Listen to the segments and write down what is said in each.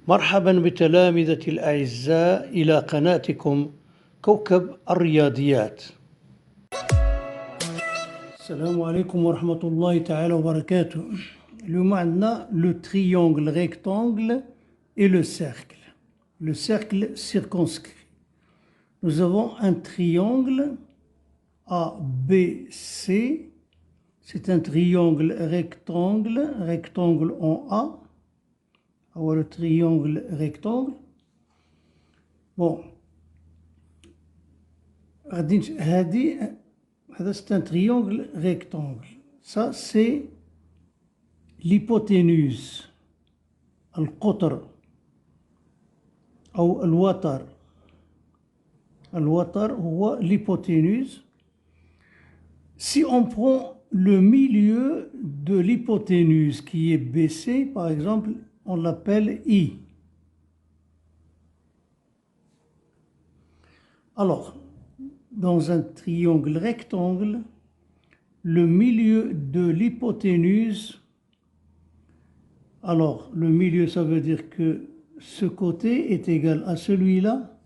مرحبا بتلامذتي الأعزاء إلى قناتكم كوكب الرياضيات. السلام عليكم ورحمة الله تعالى وبركاته. اليوم عندنا le triangle rectangle et le cercle circonscrit. Nous avons un triangle ABC, c'est un triangle rectangle en A. Alors le triangle rectangle. Bon, c'est un triangle rectangle. Ça, c'est l'hypoténuse. القطر أو الوتر. الوتر هو l'hypoténuse. Si on prend le milieu de l'hypoténuse qui est baissé, par exemple, on l'appelle I. Alors, dans un triangle rectangle, le milieu de l'hypoténuse, alors le milieu, ça veut dire que ce côté est égal à celui-là,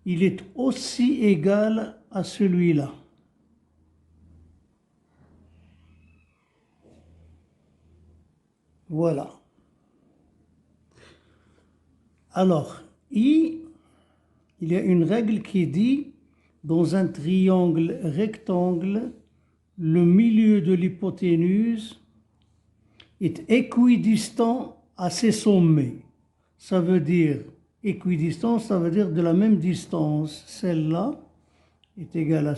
il est aussi égal à celui-là. Voilà. Alors, il y a une règle qui dit, dans un triangle rectangle, le milieu de l'hypoténuse est équidistant à ses sommets. Ça veut dire, équidistant, ça veut dire de la même distance. Celle-là est égale à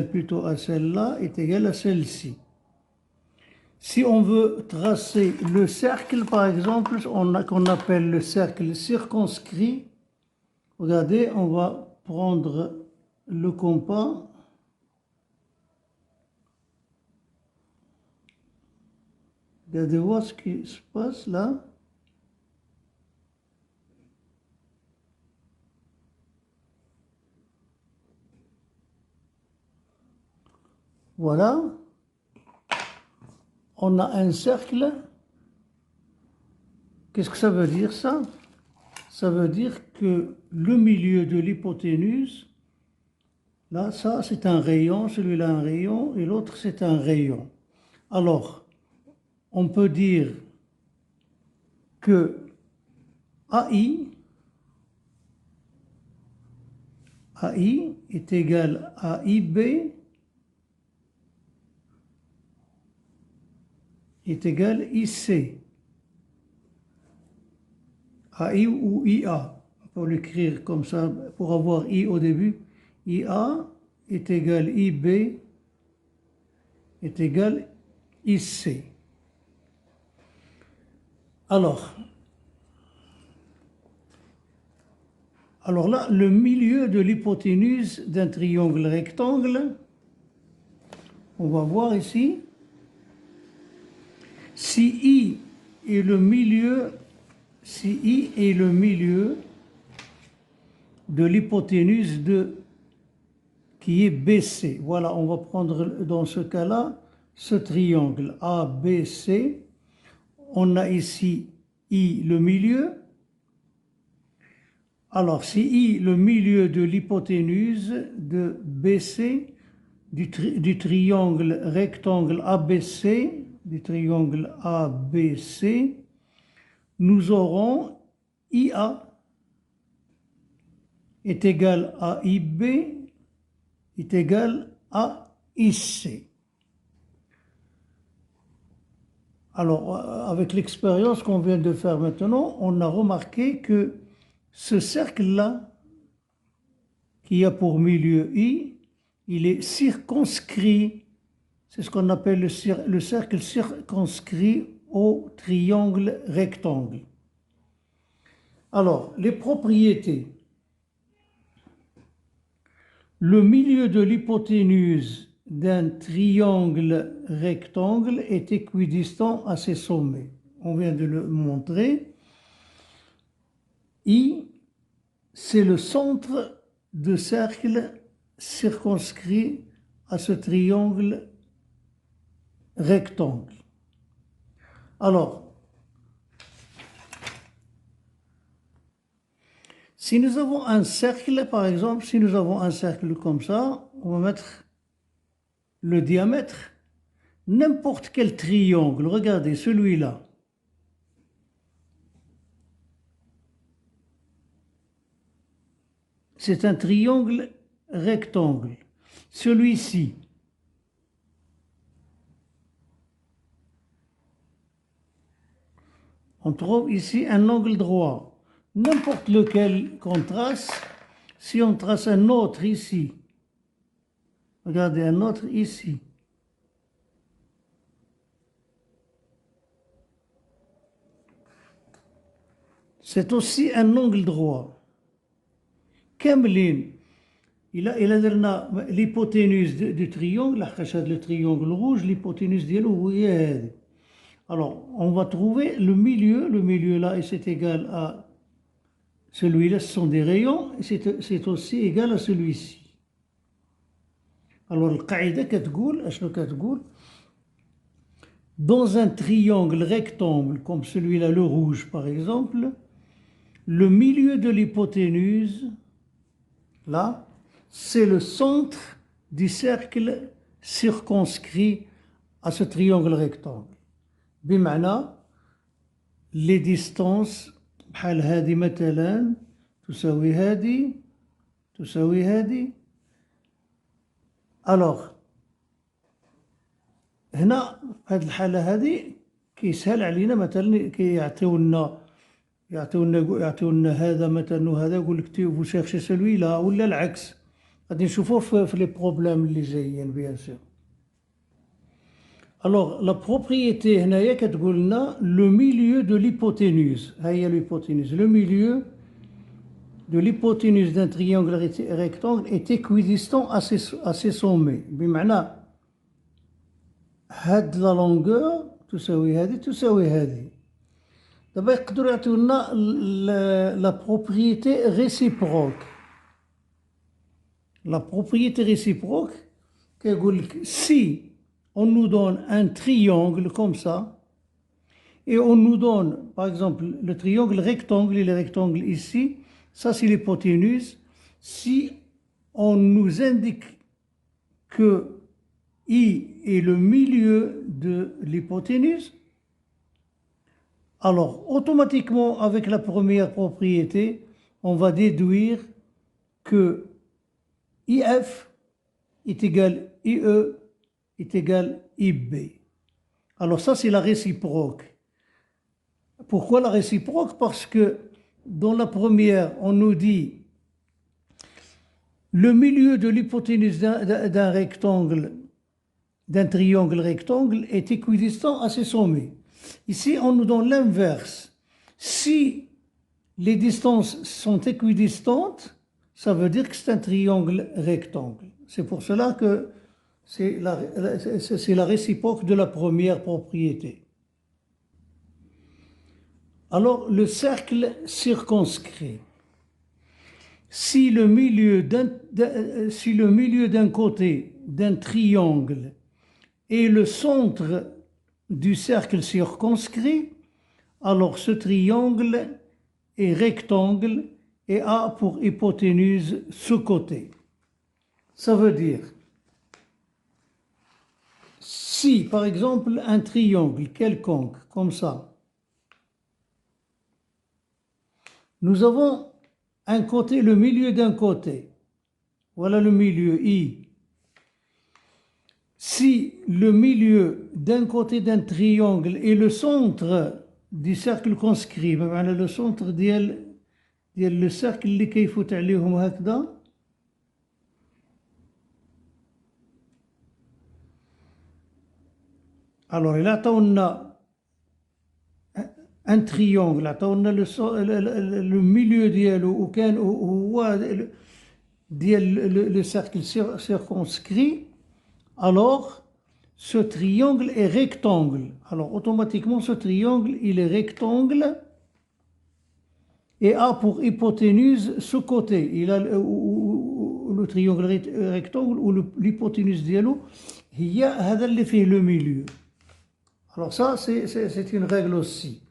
plutôt à celle-là, est égale à celle-ci. Si on veut tracer le cercle, par exemple, qu'on appelle le cercle circonscrit, regardez, on va prendre le compas. Regardez voir ce qui se passe là. Voilà. On a un cercle. Qu'est-ce que ça veut dire ça? Ça veut dire que le milieu de l'hypoténuse, là, ça c'est un rayon, celui-là un rayon, et l'autre c'est un rayon. Alors, on peut dire que AI est égal à IB est égal IC. AI ou IA. On peut l'écrire comme ça pour avoir I au début. IA est égal IB est égal IC. Alors là, le milieu de l'hypoténuse d'un triangle rectangle, on va voir ici, si I est le milieu de l'hypoténuse qui est BC. Voilà, on va prendre dans ce cas-là ce triangle ABC. On a ici I le milieu. Alors, si I le milieu de l'hypoténuse de BC du triangle rectangle ABC, nous aurons IA est égal à IB est égal à IC. Alors, avec l'expérience qu'on vient de faire maintenant, on a remarqué que ce cercle-là, qui a pour milieu I, il est circonscrit. C'est ce qu'on appelle le cercle circonscrit au triangle rectangle. Alors, les propriétés. Le milieu de l'hypoténuse d'un triangle rectangle est équidistant à ses sommets. On vient de le montrer. I, c'est le centre de cercle circonscrit à ce triangle rectangle. Alors, Si nous avons un cercle, par exemple, si nous avons un cercle comme ça, on va mettre le diamètre, n'importe quel triangle, regardez celui-là. C'est un triangle rectangle. Celui-ci, on trouve ici un angle droit. N'importe lequel qu'on trace, si on trace un autre ici, regardez un autre ici, c'est aussi un angle droit. كاملين إلا درنا l'hypoténuse du triangle, لحقاش هذا le triangle rouge, l'hypoténuse ديالو هي هذه. Alors, on va trouver le milieu là, et c'est égal à celui-là, ce sont des rayons, et c'est aussi égal à celui-ci. Alors, القاعدة كتقول أشنو كتقول؟ Dans un triangle rectangle comme celui-là, le rouge par exemple, le milieu de l'hypoténuse, là, c'est le centre du cercle circonscrit à ce triangle rectangle. بمعنى les distances بحال هذه مثلا تساوي هذه تساوي هذه. Alors هنا في هذه الحالة هذه كيسهل علينا مثلا كيعطيونا هذا مثلا وهذا يقول لك vous cherchez celui-là ولا العكس. غادي نشوفوه في لي بروبليم اللي جايين بيان سور. Alors, la propriété, le milieu de l'hypoténuse. L'hypoténuse. Le milieu de l'hypoténuse d'un triangle rectangle est équidistant à ses sommets. بمعنى هاد la longueur تساوي هذه. دابا يقدروا يعطيونا la propriété réciproque. La propriété réciproque كيقول لك si on nous donne un triangle comme ça, et on nous donne, par exemple, le triangle rectangle et le rectangle ici, ça c'est l'hypoténuse. Si on nous indique que I est le milieu de l'hypoténuse, alors automatiquement avec la première propriété, on va déduire que IF est égal à IE est égal à IB. Alors ça, c'est la réciproque. Pourquoi la réciproque? Parce que dans la première, on nous dit le milieu de l'hypoténuse d'un rectangle, d'un triangle rectangle est équidistant à ses sommets. Ici, on nous donne l'inverse. Si les distances sont équidistantes, ça veut dire que c'est un triangle rectangle. C'est pour cela que c'est la réciproque de la première propriété. Alors, le cercle circonscrit. Si le milieu d'un côté d'un triangle est le centre du cercle circonscrit, alors ce triangle est rectangle et a pour hypoténuse ce côté. Ça veut dire, si par exemple un triangle quelconque, comme ça, nous avons un côté, le milieu d'un côté, voilà le milieu I. Si le milieu d'un côté d'un triangle est le centre du cercle conscrit, le centre ديال le cercle اللي كيفوت عليهم هكذا، alors il عطاونا un triangle، عطاونا le milieu ديالو وكان هو ديال le cercle circonscrit. Alors, ce triangle est rectangle. Alors, automatiquement, ce triangle, il est rectangle et a pour hypoténuse ce côté. Il a le triangle rectangle ou l'hypoténuse dialo, il y a le milieu. Alors ça, c'est une règle aussi.